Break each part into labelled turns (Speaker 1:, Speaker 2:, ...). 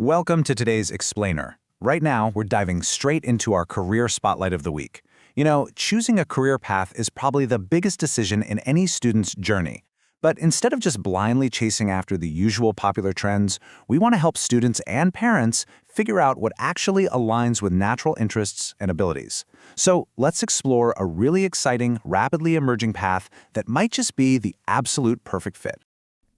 Speaker 1: Welcome to today's Explainer. Right now, we're diving straight into our career spotlight of the week. Choosing a career path is probably the biggest decision in any student's journey. But instead of just blindly chasing after the usual popular trends, we want to help students and parents figure out what actually aligns with natural interests and abilities. So let's explore a really exciting, rapidly emerging path that might just be the absolute perfect fit.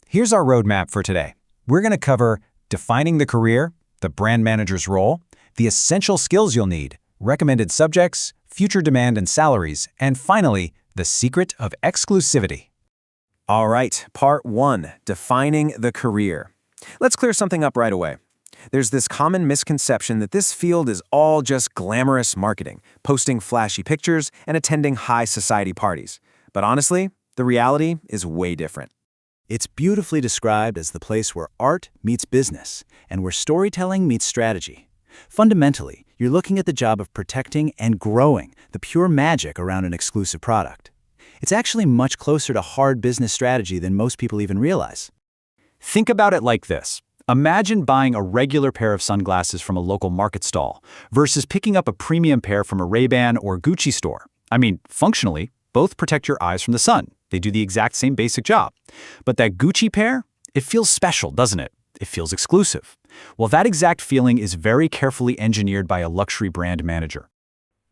Speaker 2: Here's our roadmap for today. We're going to cover defining the career, the brand manager's role, the essential skills you'll need, recommended subjects, future demand and salaries, and finally, the secret of exclusivity.
Speaker 3: All right, part 1, defining the career. Let's clear something up right away. There's this common misconception that this field is all just glamorous marketing, posting flashy pictures and attending high society parties. But honestly, the reality is way different.
Speaker 4: It's beautifully described as the place where art meets business and where storytelling meets strategy. Fundamentally, you're looking at the job of protecting and growing the pure magic around an exclusive product. It's actually much closer to hard business strategy than most people even realize.
Speaker 2: Think about it like this. Imagine buying a regular pair of sunglasses from a local market stall versus picking up a premium pair from a Ray-Ban or Gucci store. Functionally, both protect your eyes from the sun. They do the exact same basic job. But that Gucci pair, it feels special, doesn't it? It feels exclusive. Well, that exact feeling is very carefully engineered by a luxury brand manager.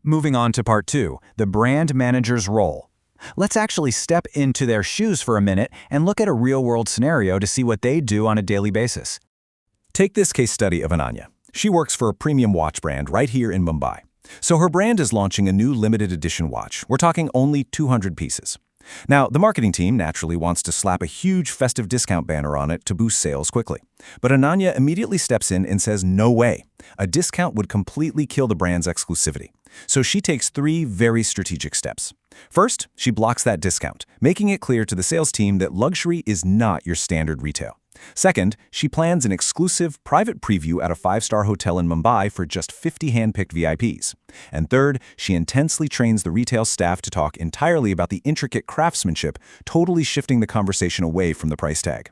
Speaker 2: Moving on to part 2, the brand manager's role. Let's actually step into their shoes for a minute and look at a real-world scenario to see what they do on a daily basis.
Speaker 5: Take this case study of Ananya. She works for a premium watch brand right here in Mumbai. So her brand is launching a new limited edition watch. We're talking only 200 pieces. Now, the marketing team naturally wants to slap a huge festive discount banner on it to boost sales quickly. But Ananya immediately steps in and says, no way. A discount would completely kill the brand's exclusivity. So she takes 3 very strategic steps. First, she blocks that discount, making it clear to the sales team that luxury is not your standard retail. Second, she plans an exclusive private preview at a 5-star hotel in Mumbai for just 50 hand-picked VIPs. And third, she intensely trains the retail staff to talk entirely about the intricate craftsmanship, totally shifting the conversation away from the price tag.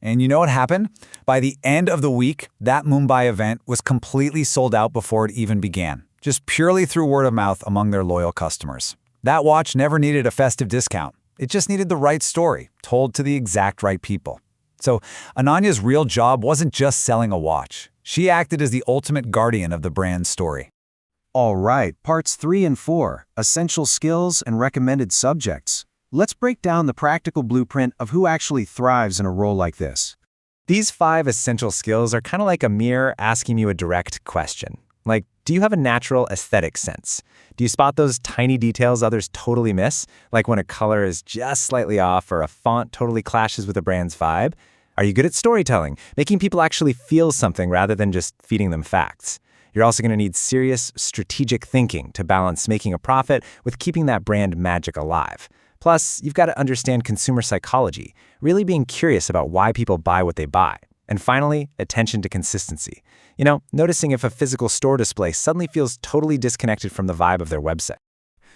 Speaker 2: And you know what happened? By the end of the week, that Mumbai event was completely sold out before it even began, just purely through word of mouth among their loyal customers. That watch never needed a festive discount. It just needed the right story, told to the exact right people. So Ananya's real job wasn't just selling a watch. She acted as the ultimate guardian of the brand's story.
Speaker 6: All right, parts 3 and 4, essential skills and recommended subjects. Let's break down the practical blueprint of who actually thrives in a role like this.
Speaker 3: These 5 essential skills are kind of like a mirror asking you a direct question. Like, do you have a natural aesthetic sense? Do you spot those tiny details others totally miss? Like when a color is just slightly off or a font totally clashes with a brand's vibe? Are you good at storytelling, making people actually feel something rather than just feeding them facts? You're also going to need serious, strategic thinking to balance making a profit with keeping that brand magic alive. Plus, you've got to understand consumer psychology, really being curious about why people buy what they buy. And finally, attention to consistency. Noticing if a physical store display suddenly feels totally disconnected from the vibe of their website.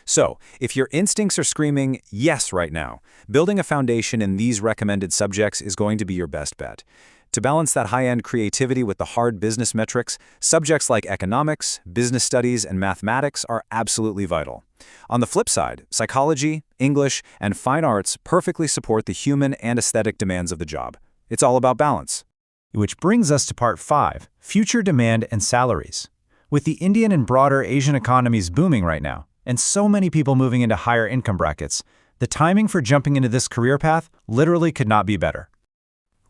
Speaker 1: So, if your instincts are screaming yes right now, building a foundation in these recommended subjects is going to be your best bet. To balance that high-end creativity with the hard business metrics, subjects like economics, business studies, and mathematics are absolutely vital. On the flip side, psychology, English, and fine arts perfectly support the human and aesthetic demands of the job. It's all about balance.
Speaker 2: Which brings us to part 5, future demand and salaries. With the Indian and broader Asian economies booming right now, and so many people moving into higher income brackets, the timing for jumping into this career path literally could not be better.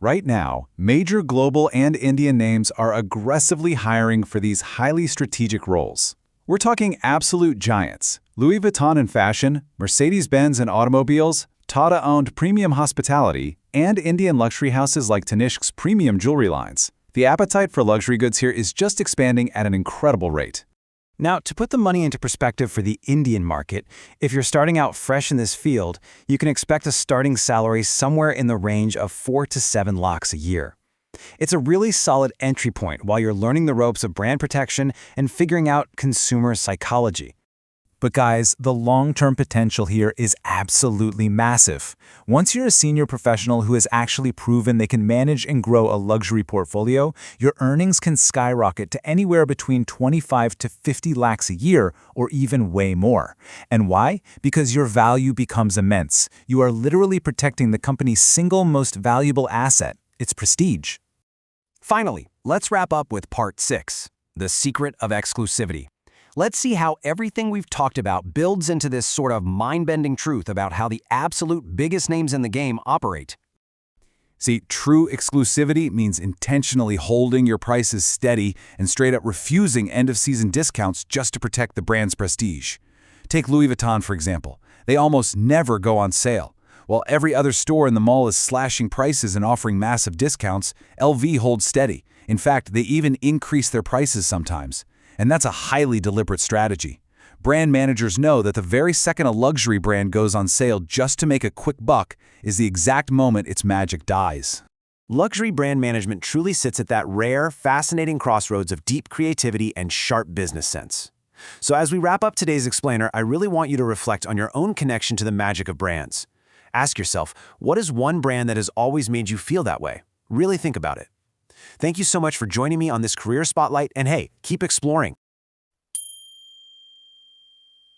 Speaker 5: Right now, major global and Indian names are aggressively hiring for these highly strategic roles. We're talking absolute giants: Louis Vuitton in fashion, Mercedes-Benz in automobiles, Tata-owned premium hospitality, and Indian luxury houses like Tanishq's premium jewelry lines. The appetite for luxury goods here is just expanding at an incredible rate.
Speaker 3: Now, to put the money into perspective for the Indian market, if you're starting out fresh in this field, you can expect a starting salary somewhere in the range of 4 to 7 lakhs a year. It's a really solid entry point while you're learning the ropes of brand protection and figuring out consumer psychology.
Speaker 5: But guys, the long-term potential here is absolutely massive. Once you're a senior professional who has actually proven they can manage and grow a luxury portfolio, your earnings can skyrocket to anywhere between 25 to 50 lakhs a year, or even way more. And why? Because your value becomes immense. You are literally protecting the company's single most valuable asset, its prestige.
Speaker 7: Finally, let's wrap up with part 6, the secret of exclusivity. Let's see how everything we've talked about builds into this sort of mind-bending truth about how the absolute biggest names in the game operate.
Speaker 5: See, true exclusivity means intentionally holding your prices steady and straight up refusing end-of-season discounts just to protect the brand's prestige. Take Louis Vuitton, for example. They almost never go on sale. While every other store in the mall is slashing prices and offering massive discounts, LV holds steady. In fact, they even increase their prices sometimes. And that's a highly deliberate strategy. Brand managers know that the very second a luxury brand goes on sale just to make a quick buck is the exact moment its magic dies.
Speaker 3: Luxury brand management truly sits at that rare, fascinating crossroads of deep creativity and sharp business sense. So as we wrap up today's explainer, I really want you to reflect on your own connection to the magic of brands. Ask yourself, what is one brand that has always made you feel that way? Really think about it. Thank you so much for joining me on this Career Spotlight, and hey, keep exploring.